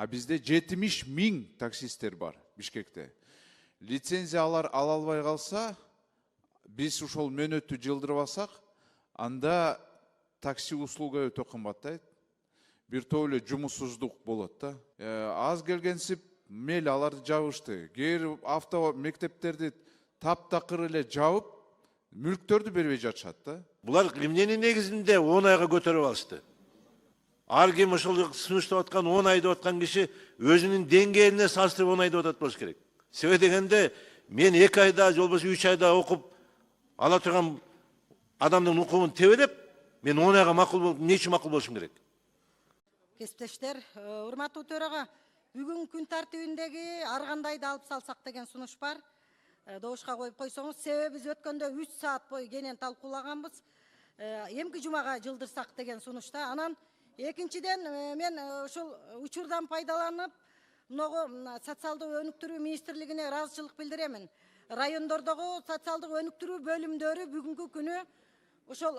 Bizde 70.000 taksistler бар Бишкекте. Лицензиялар ала албай калса, biz ушол мөөнөттү жылдырып алсак, анда такси услуга өтө кымбаттайт. Бир топ эле жумушсуздук болот да. Аз келгенсип мейлі аларды жабышты. Кээ авто мектептерди таптакыр эле жабып, мүлктөрдү бербей жатышат да. Булар эмненин негизинде 10 айга көтөрүп алышты. Ар ким ошол сунуштап аткан 10 айда аткан киши өзүнүн деңгээлине салыштырып 10 айда атат болуш керек. Себеби дегенде мен 2 айда, же болбосо 3 айда окуп ала турган адамдын укугун тебелеп, мен 10 айга макул болуп, эмне үчүн макул болушум керек? Кесиптештер, урматтуу төрага, бүгүн күн тартибиндеги ар кандайды алып салсак деген сунуш бар. Добушка коюп койсоңуз, себеби биз өткөндө 3 саат бою кенен талкуулаганбыз. Эмки жумага жылдырсак деген сунушта. Анан экинчиден мен ушул учурдан пайдаланып, многу социалдык өнүктүрүү министрлигине ыраазычылык билдиремин. Райондордогу социалдык өнүктүрүү бөлүмдөрү бүгүнкү күнү ошол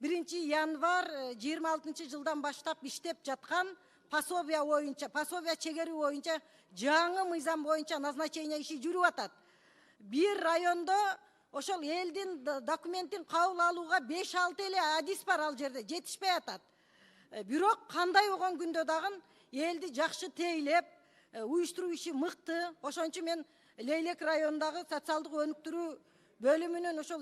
1 январь 26 жылдан баштап иштеп жаткан пособия боюнча, пособия чегери боюнча жаңы мыйзам боюнча назначение иши жүрүп атат. Бир райондо ошол элдин документин кабыл алууга 5-6 эле адис бар ал жерде, жетишпей атат. Бирок кандай болгон күндө дагы элди жакшы тейлеп, уюштуруу иши мыкты. Ошон үчүн мен Лейлек районундагы социалдык өнүктүрүү бөлүмүнүн ошол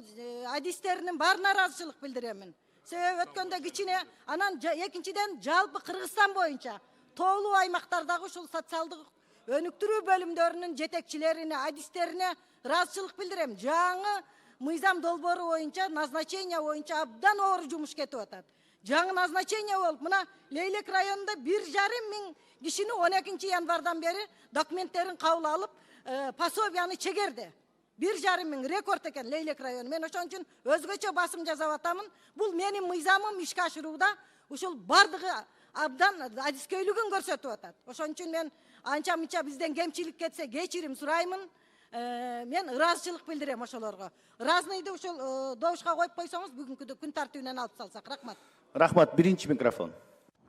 адистеринин баарына ыраазычылык билдиремин. Себеби өткөндө кичине, анан экинчиден жалпы Кыргызстан боюнча тоолуу аймактардагы ушул социалдык өнүктүрүү бөлүмдөрүнүн жетекчилерине, адистерине ыраазычылык билдирем. Жаңы мыйзам долбоору боюнча, назначение боюнча абдан оор жумуш кетип атат. Жаңы назначение болуп, мына Лейлек районунда 1,5 миң кишини 12 январдан бери документтерин кабыл алып, пособияны чегерди. 1,5 миң рекорд экен Лейлек району. Мен ошон үчүн өзгөчө басым жасап атамын. Бул менин мыйзамым ишке ашырууда ушул бардыгы абдан адискөйлүгүн көрсөтүп атат. Ошон үчүн мен анча-мынча бизден кемчилик кетсе кечирим сураймын. Мен ыраазычылык билдирем ошолорго. Ыраазныйды ушул добушка коюп койсоңуз, бүгүнкү күн тартибинен алып салсак. Рахмат. Рахмат, биринчи микрофон.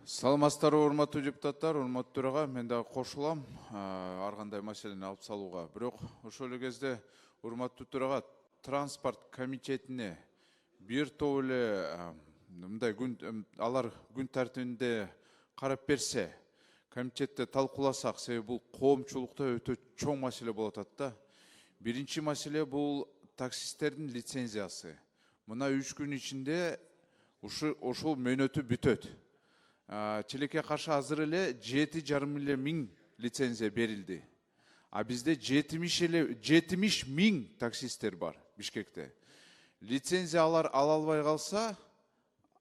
Саламатсыздарбы, урматтуу депутаттар, урматтуу төрага, мен дагы кошулам ар кандай маселени алып салууга. Бирок ошол эле кезде урматтуу төрага, транспорт комитетине бир топ эле мындай алар күн тартибинде карап берсе, комитетте талкууласак, себеби бул коомчулукта өтө чоң маселе болуп атат да. Биринчи маселе бул таксисттердин лицензиясы. Мына 3 күн ичинде ошол мөөнөтү бүтөт. Чилекке каршы азыр эле 7,5 миң лицензия берилди. Бизде 70 миң таксисттер бар Бишкекте. Лицензиялар ала албай калса,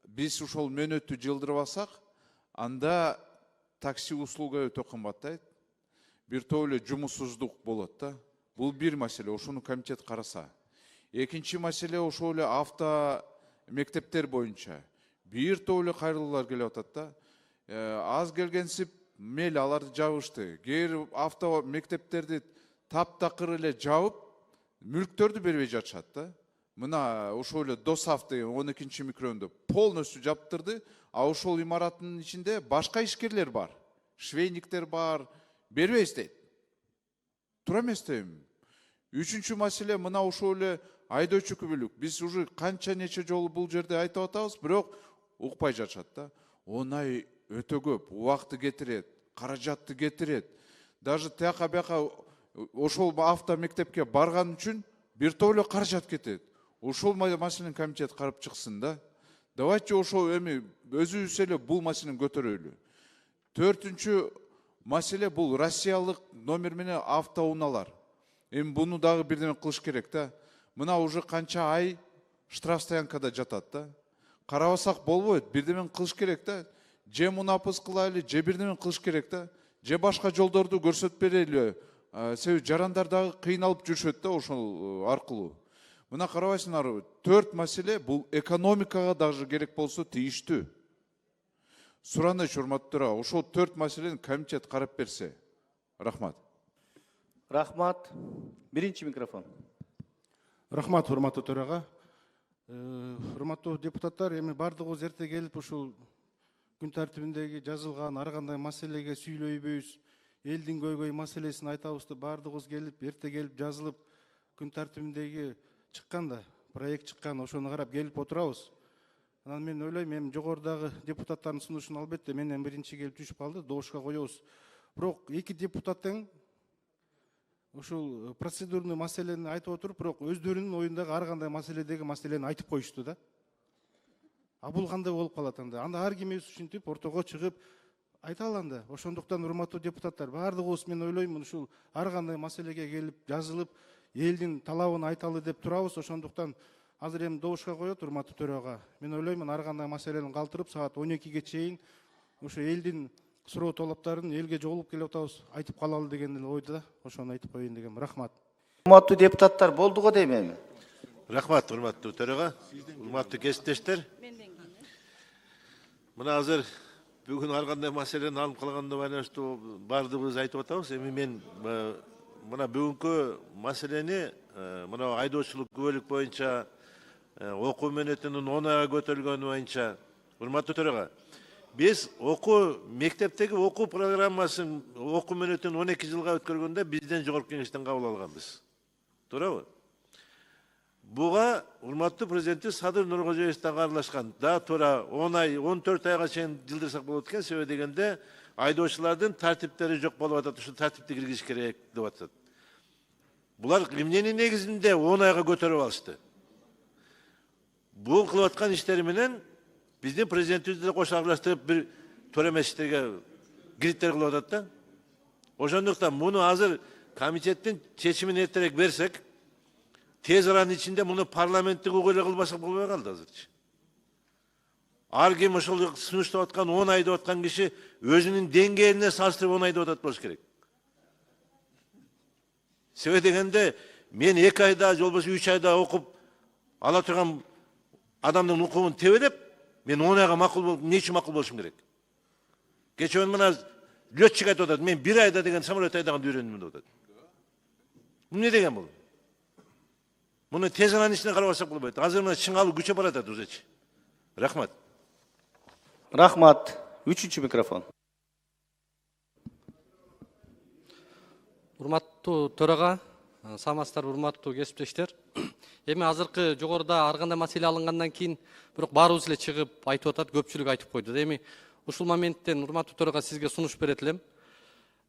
биз ушол мөөнөттү жылдырып алсак, анда такси услуга өтө кымбаттайт. Бир топ эле жумушсуздук болот да. Бул бир маселе, ошону комитет караса. Экинчи маселе ошол эле авто мектептер боюнча бир топ эле кайрылуулар келип атат да. Аз келгенсип мейлі аларды жабышты. Кээ авто мектептерди таптакыр эле жабып, мүлктөрдү бербей жатышат да. Мына ошол эле Досав деген 12 микрорайонду полностью жаптырды, ошол имараттын ичинде башка ишкерлер бар, швейниктер бар, бербейбиз дейт. Туура эмес дейм. Үчүнчү маселе, мына ошол эле айдоочу күбөлүк. Биз уже канча нече жолу бул жерде айтып атабыз, бирок укпай жатышат да. 10 ай өтө көп, убакытты кетирет, каражатты кетирет. Даже тияка бияка ошол авто мектепке барган үчүн бир топ эле каражат кетет. Ошол маселени комитет карап чыксын да. Давайте ошол эми өзүбүз эле бул маселени көтөрөлү. Төртүнчү маселе бул Россиялык номер менен автоунаалар. Эми буну дагы бирдеме кылыш керек да. Мына уже канча ай штраф стоянкада жатат да. Карабасак болбойт, бирдеме кылыш керек да. Же мунапыс кылайлы, же бирдеме кылыш керек да. Же башка жолдорду көрсөтүп берели. Себеби жарандар дагы кыйналып жүрүшөт да ошол аркылуу. Мына карабайсыңар, 4 маселе бул экономикага дагы керек болсо тийиштүү. Сураныч, урматтуу, ошол 4 маселени комитет карап берсе. Рахмат. Рахмат. Биринчи микрофон. Рахмат, урматтуу төрага. Урматтуу депутаттар, эми бардыгыбыз эрте келип ушул күн тартибиндеги жазылган ар кандай маселеге сүйлөйбүз, элдин көйгөй маселесин айтабыз деп баардыгыбыз келип, эрте келип жазылып, күн тартибиндеги чыкканда, проект чыккан, ошону карап келип отурабыз. Анан мен ойлойм, эми жогорудагы депутаттардын сунушун албетте менден биринчи келип түшүп калды, добушка коебуз. Бирок эки депутат тең ушул процедурный маселени айтып отуруп, бирок өздөрүнүн оюндагы ар кандай маселедеги маселени айтып коюшту да. А бул кандай болуп калат анда? Анда ар кимибиз ушинтип ортого чыгып айталы анда. Ошондуктан урматтуу депутаттар, баардыгыбыз мен ойлойм, ушул ар кандай маселеге келип жазылып, элдин талабын айталы деп турабыз. Ошондуктан азыр эми добушка коет урматтуу төрага. Мен ойлоймун, ар кандай маселени калтырып, саат 12ге чейин ушу элдин суроо талаптарын элге жолуп келип атабыз, айтып калалы деген эле ойдо да. Ошону айтып коеюн дегем. Рахмат. Урматтуу депутаттар, болду го дейм эми. Рахмат, урматтуу төрага, урматтуу кесиптештер. Мына азыр бүгүн ар кандай маселени алып калганда байланыштуу баардыгыбыз айтып атабыз. Эми мен мына бүгүнкү маселени мына айдоочулук күбөлүк боюнча окуу мөөнөтүнүн 10 айга көтөрүлгөнү боюнча, урматтуу төрага, биз окуу мектептеги окуу программасын окуу мөөнөтүн 12 жылга өткөргөндө бизден жогорку кеңештен кабыл алганбыз. Туурабы? Буга урматтуу президенти Садыр Нуркожоевич дагы аралашкан. Да туура 10 ай, 14 айга чейин жылдырсак болот экен. Себеби дегенде айдоочулардын тартиптери жок болуп атат. Ушу тартипти киргизиш керек деп атат. Булар эмненин негизинде 10 айга көтөрүп алышты. Бул кылып аткан иштери менен биздин президентибизди да кошо аралаштырып бир туура эмес иштерге кредиттер кылып атат да. Ошондуктан муну азыр комитеттин чечимин эртерээк берсек, тез аранын ичинде муну парламенттик угу эле кылбасак болбой калды азырчы. Ар ким ошол сунуштап аткан 10 ай деп аткан киши өзүнүн деңгээлине салыштырып 10 ай деп атат болуш керек. Себеби дегенде мен 2 айда, же болбосо 3 айда окуп ала турган адамдын укугун тебелеп, мен 10 айга макул болуп, эмне үчүн макул болушум керек? Кечээ мына летчик айтып атат, мен 1 айда деген самолет айдаганды үйрөндүм деп атат. Эмне деген бул? Муну тез аранын ичине карабасак болбойт. Азыр мына чыңалып күчөп баратат өзүчү. Рахмат. Рахмат. 3-чү микрофон. Урматтуу төрага, саламатсыздар, урматтуу кесиптештер. Эми азыркы жогоруда ар кандай маселе алынгандан кийин, бирок баарыбыз эле чыгып айтып атат, көпчүлүк айтып койду. Эми ушул моменттен урматтуу төрага сизге сунуш берет элем.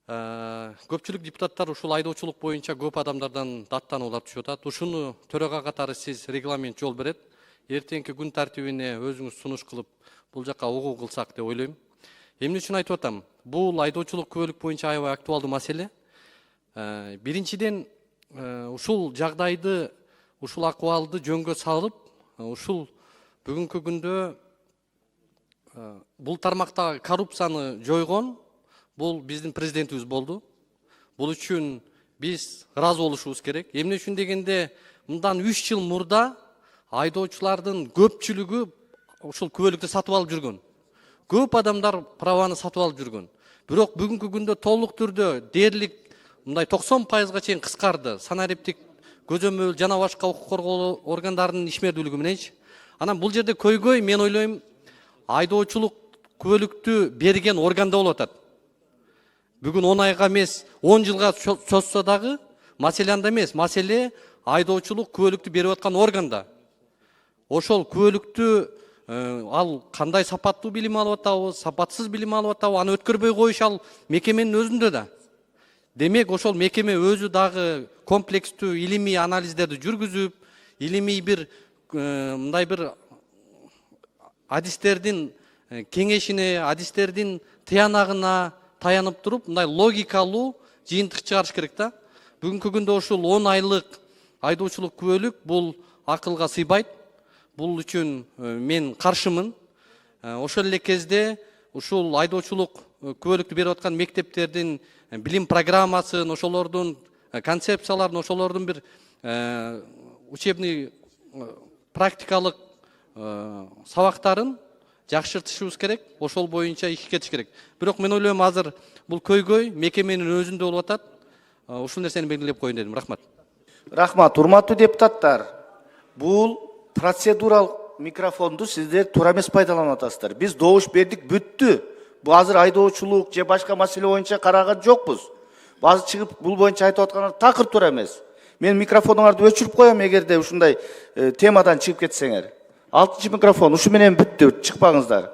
Көпчүлүк депутаттар ушул айдоочулук боюнча көп адамдардан даттануулар түшүп атат. Ушуну төрага катары сиз регламент жол берет. Эртеңки күн тартибине өзүңүз сунуш кылып, бул жака угуу кылсак деп ойлойм. Эмне үчүн айтып атам? Бул айдоочулук күбөлүк боюнча аябай актуалдуу маселе. Биринчиден, ушул жагдайды, ушул акыбалды жөнгө салып, ушул бүгүнкү күндө бул тармактагы коррупцияны жойгон бул биздин президентибиз болду. Бул үчүн биз ыраазы болушубуз керек. Эмне үчүн дегенде, мындан 3 жыл мурда айдоочулардын көпчүлүгү ушул күбөлүктү сатып алып жүргөн. Көп адамдар праваны сатып алып жүргөн. Бирок бүгүнкү күндө толук түрдө дээрлик мындай 90%га чейин кыскарды. Санариптик көзөмөл жана башка укук коргоо органдарынын ишмердүүлүгү мененчи. Анан бул жерде көйгөй, мен ойлойм, айдоочулук күбөлүктү берген органда болуп атат. Бүгүн 10 айга эмес, 10 жылга созсо дагы маселе анда эмес. Маселе айдоочулук күбөлүктү берип аткан органда. Ошол күбөлүктү ал кандай сапаттуу билим алып атабы, сапатсыз билим алып атабы, аны өткөрбөй коюш ал мекеменин өзүндө да. Демек, ошол мекеме өзү дагы комплекстүү илимий анализдерди жүргүзүп, илимий бир мындай бир адистердин кеңешине, адистердин тыянагына таянып туруп, мындай логикалуу жыйынтык чыгарыш керек да. Бүгүнкү күндө ушул 10 айлык айдоочулук күбөлүк бул акылга сыйбайт. Бул үчүн мен каршымын. Ошол эле кезде ушул айдоочулук күбөлүктү берип аткан мектептердин билим программасын, ошолордун концепцияларын, ошолордун бир учебный практикалык сабактарын жакшыртышыбыз керек, ошол боюнча иш кетиш керек. Бирок мен ойлойм, азыр бул көйгөй мекеменин өзүндө болуп атат. Ушул нерсени белгилеп коеюн дедим. Рахмат. Рахмат. Урматтуу депутаттар, бул процедуралык микрофонду сиздер туура эмес пайдаланып атасыздар. Биз добуш бердик, бүттү. Бу азыр айдоочулук же башка маселе боюнча караган жокпуз. Базы чыгып бул боюнча айтып аткандар такыр туура эмес. Мен микрофонуңарды өчүрүп коем эгерде ушундай темадан чыгып кетсеңер. 6-чы микрофон ушу менен бүттү, чыкпаңыздар.